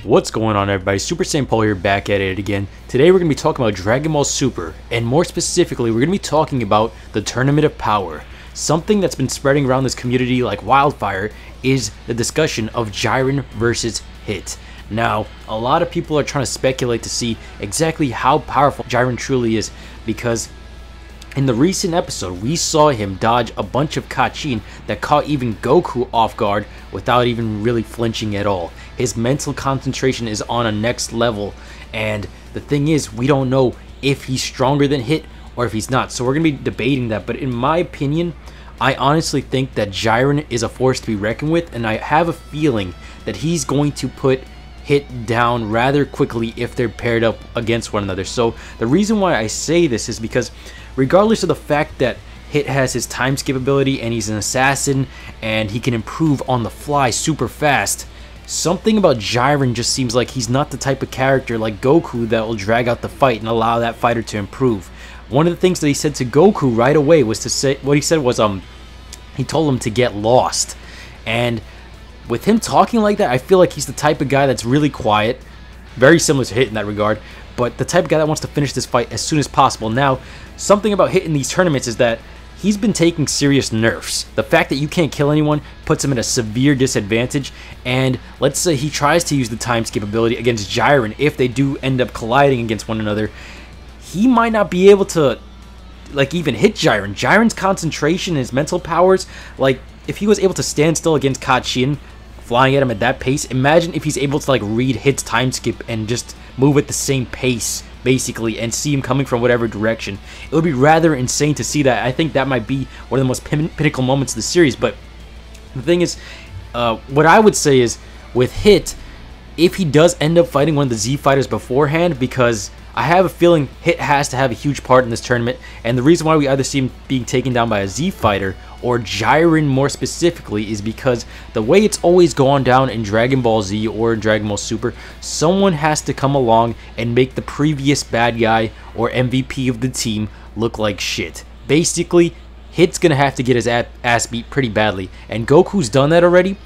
What's going on, everybody? Super Saiyan Paul here, back at it again. Today we're going to be talking about Dragon Ball Super, and more specifically we're going to be talking about the Tournament of Power. Something that's been spreading around this community like wildfire is the discussion of Jiren versus Hit. Now, a lot of people are trying to speculate to see exactly how powerful Jiren truly is, because in the recent episode, we saw him dodge a bunch of Kachin that caught even Goku off guard without even really flinching at all. His mental concentration is on a next level, and the thing is, we don't know if he's stronger than Hit or if he's not. So we're going to be debating that, but in my opinion, I honestly think that Jiren is a force to be reckoned with, and I have a feeling that he's going to put Hit down rather quickly if they're paired up against one another. So the reason why I say this is because regardless of the fact that Hit has his time skip ability and he's an assassin and he can improve on the fly super fast, something about Jiren just seems like he's not the type of character like Goku that will drag out the fight and allow that fighter to improve. One of the things that he said to Goku right away was to say, what he said was he told him to get lost. And with him talking like that, I feel like he's the type of guy that's really quiet, very similar to Hit in that regard, but the type of guy that wants to finish this fight as soon as possible. Now, something about Hit in these tournaments is that he's been taking serious nerfs. The fact that you can't kill anyone puts him at a severe disadvantage, and let's say he tries to use the time skip ability against Jiren. If they do end up colliding against one another, he might not be able to like even hit Jiren. Jiren's concentration and his mental powers, like if he was able to stand still against Kachin, flying at him at that pace, imagine if he's able to like read Hit's time skip and just move at the same pace basically and see him coming from whatever direction. It would be rather insane to see that. I think that might be one of the most pinnacle moments of the series. But the thing is, what I would say is with Hit, if he does end up fighting one of the Z fighters beforehand, because I have a feeling Hit has to have a huge part in this tournament, and the reason why we either see him being taken down by a Z fighter or Jiren more specifically is because the way it's always gone down in Dragon Ball Z or in Dragon Ball Super, someone has to come along and make the previous bad guy or MVP of the team look like shit. Basically, Hit's gonna have to get his ass beat pretty badly, and Goku's done that already,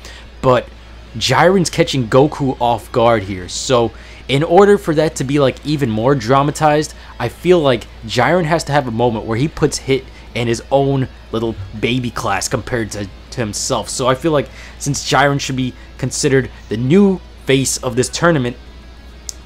but Jiren's catching Goku off guard here. So in order for that to be like even more dramatized, I feel like Jiren has to have a moment where he puts Hit in his own little baby class compared to himself. So I feel like since Jiren should be considered the new face of this tournament,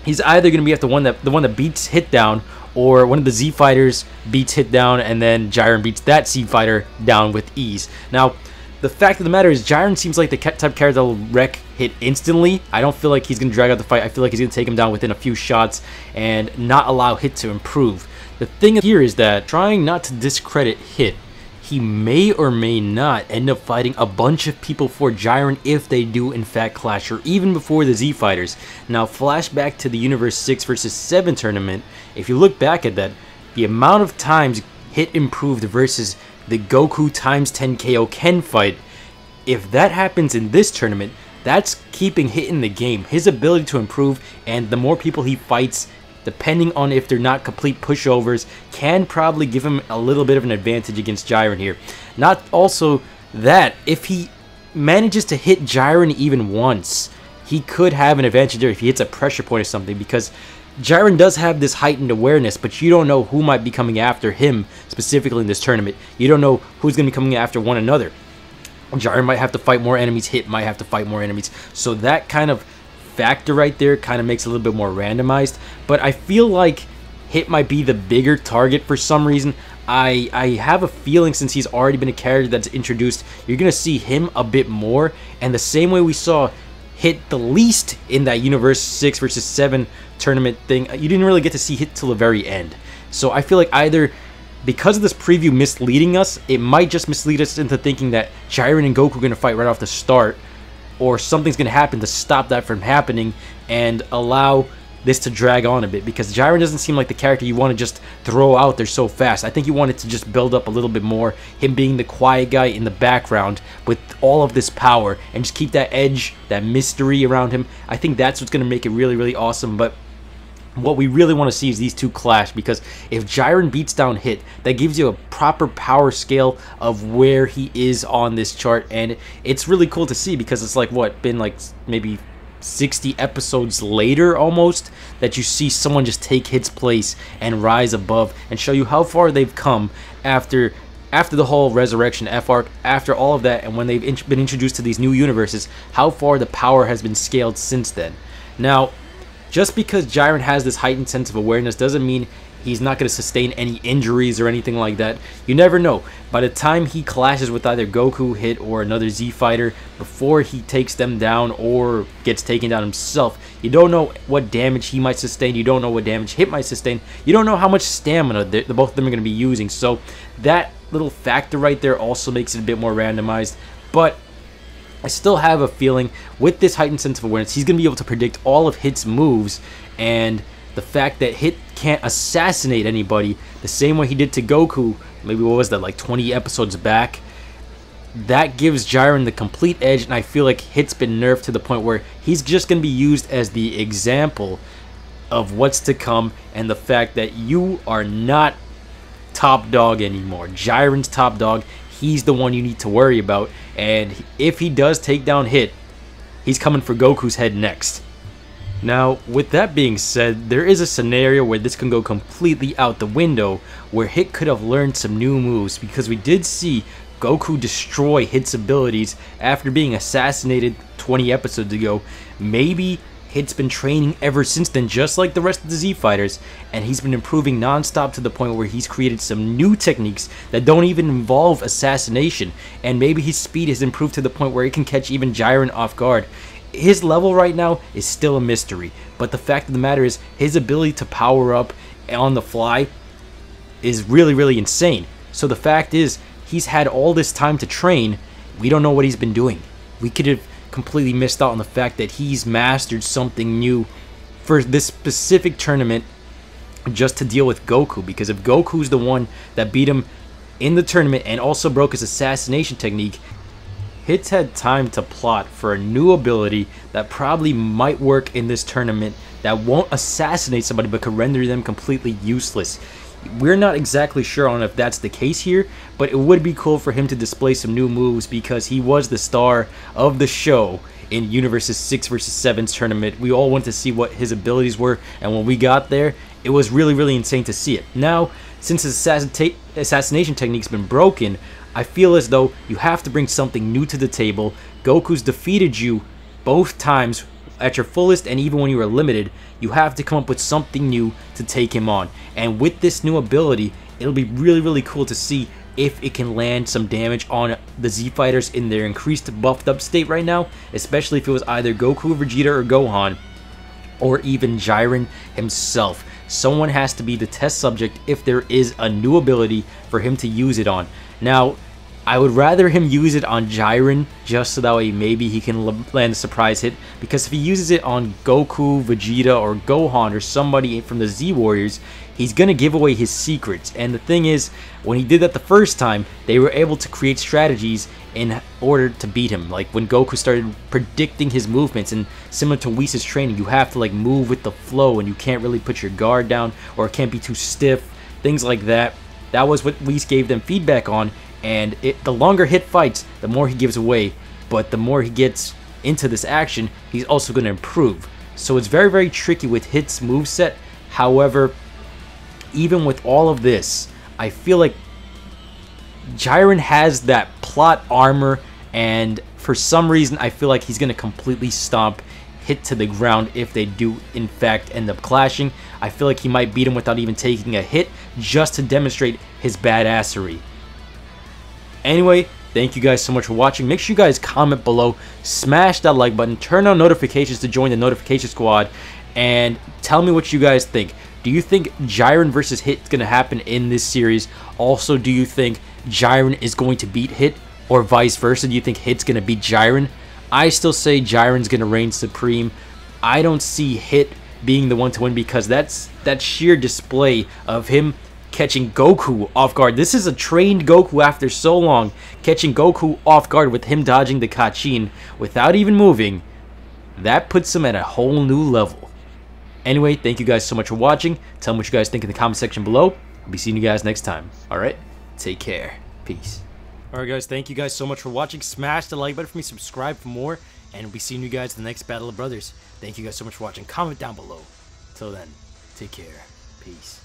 he's either going to be the one that beats Hit down, or one of the Z fighters beats Hit down and then Jiren beats that Z fighter down with ease. Now, the fact of the matter is, Jiren seems like the type of character that will wreck Hit instantly. I don't feel like he's going to drag out the fight. I feel like he's going to take him down within a few shots and not allow Hit to improve. The thing here is that, trying not to discredit Hit, he may or may not end up fighting a bunch of people for Jiren if they do in fact clash, or even before the Z fighters. Now, flashback to the Universe 6 vs 7 tournament. If you look back at that, the amount of times Hit improved versus the Goku times 10 KO Ken fight, if that happens in this tournament, that's keeping Hit in the game. His ability to improve, and the more people he fights, depending on if they're not complete pushovers, can probably give him a little bit of an advantage against Jiren here. Not also that, if he manages to hit Jiren even once, he could have an advantage there if he hits a pressure point or something, because Jiren does have this heightened awareness, but you don't know who might be coming after him specifically in this tournament. You don't know who's going to be coming after one another. Jiren might have to fight more enemies, Hit might have to fight more enemies. So that kind of factor right there kind of makes it a little bit more randomized. But I feel like Hit might be the bigger target for some reason. I have a feeling, since he's already been a character that's introduced, you're going to see him a bit more. And the same way we saw Hit the least in that Universe 6 vs 7 tournament thing, you didn't really get to see Hit till the very end. So I feel like either because of this preview misleading us, it might just mislead us into thinking that Jiren and Goku are going to fight right off the start, or something's going to happen to stop that from happening and allow this to drag on a bit, because Jiren doesn't seem like the character you want to just throw out there so fast. I think you want it to just build up a little bit more, him being the quiet guy in the background with all of this power, and just keep that edge, that mystery around him. I think that's what's going to make it really, really awesome. But what we really want to see is these two clash, because if Jiren beats down Hit, that gives you a proper power scale of where he is on this chart, and it's really cool to see, because it's like, what, been like maybe 60 episodes later almost, that you see someone just take Hit's place and rise above and show you how far they've come after the whole resurrection F arc, after all of that, and when they've been introduced to these new universes, how far the power has been scaled since then. Now, just because Jiren has this heightened sense of awareness doesn't mean he's not going to sustain any injuries or anything like that. You never know. By the time he clashes with either Goku, Hit, or another Z fighter, before he takes them down or gets taken down himself, you don't know what damage he might sustain. You don't know what damage Hit might sustain. You don't know how much stamina the both of them are going to be using. So that little factor right there also makes it a bit more randomized. But I still have a feeling with this heightened sense of awareness, he's going to be able to predict all of Hit's moves, and the fact that Hit can't assassinate anybody the same way he did to Goku, maybe what was that, like 20 episodes back, that gives Jiren the complete edge, and I feel like Hit's been nerfed to the point where he's just going to be used as the example of what's to come, and the fact that you are not top dog anymore. Jiren's top dog. He's the one you need to worry about, and if he does take down Hit, he's coming for Goku's head next. Now, with that being said, there is a scenario where this can go completely out the window, where Hit could have learned some new moves, because we did see Goku destroy Hit's abilities after being assassinated 20 episodes ago. Maybe Hit's been training ever since then, just like the rest of the Z fighters, and he's been improving non-stop to the point where he's created some new techniques that don't even involve assassination, and maybe his speed has improved to the point where he can catch even Jiren off guard. His level right now is still a mystery, but the fact of the matter is his ability to power up on the fly is really insane. So the fact is, he's had all this time to train. We don't know what he's been doing. We could have completely missed out on the fact that he's mastered something new for this specific tournament just to deal with Goku, because if Goku's the one that beat him in the tournament and also broke his assassination technique, Hit's had time to plot for a new ability that probably might work in this tournament that won't assassinate somebody but could render them completely useless. We're not exactly sure on if that's the case here, but it would be cool for him to display some new moves, because he was the star of the show in Universe's 6 vs 7's tournament. We all wanted to see what his abilities were, and when we got there, it was really insane to see it. Now, since his assassination technique's been broken, I feel as though you have to bring something new to the table. Goku's defeated you both times at your fullest, and even when you were limited, you have to come up with something new to take him on. And with this new ability, it'll be really cool to see if it can land some damage on the Z fighters in their increased buffed up state right now, especially if it was either Goku, Vegeta, or Gohan, or even Jiren himself. Someone has to be the test subject if there is a new ability for him to use it on. Now, I would rather him use it on Jiren, just so that way maybe he can land a surprise hit, because if he uses it on Goku, Vegeta, or Gohan, or somebody from the Z Warriors, he's going to give away his secrets. And the thing is, when he did that the first time, they were able to create strategies in order to beat him. Like when Goku started predicting his movements, and similar to Whis' training, you have to like move with the flow, and you can't really put your guard down, or it can't be too stiff, things like that. That was what Whis gave them feedback on, and the longer Hit fights, the more he gives away, but the more he gets into this action, he's also going to improve. So it's very tricky with Hit's moveset. However, even with all of this, I feel like Jiren has that plot armor, and for some reason I feel like he's going to completely stomp Hit to the ground if they do in fact end up clashing. I feel like he might beat him without even taking a hit, just to demonstrate his badassery. Anyway, thank you guys so much for watching. Make sure you guys comment below, smash that like button, turn on notifications to join the notification squad, and tell me what you guys think. Do you think Jiren versus Hit is going to happen in this series? Also, do you think Jiren is going to beat Hit, or vice versa? Do you think Hit's going to beat Jiren? I still say Jiren's going to reign supreme. I don't see Hit being the one to win, because that's that sheer display of him catching Goku off guard. This is a trained Goku after so long, catching Goku off guard with him dodging the Kachin without even moving. That puts him at a whole new level. Anyway, thank you guys so much for watching. Tell me what you guys think in the comment section below. I'll be seeing you guys next time. Alright, take care. Peace. Alright guys, thank you guys so much for watching. Smash the like button for me, subscribe for more. and we'll be seeing you guys in the next Battle of Brothers. Thank you guys so much for watching. Comment down below. Till then, take care. Peace.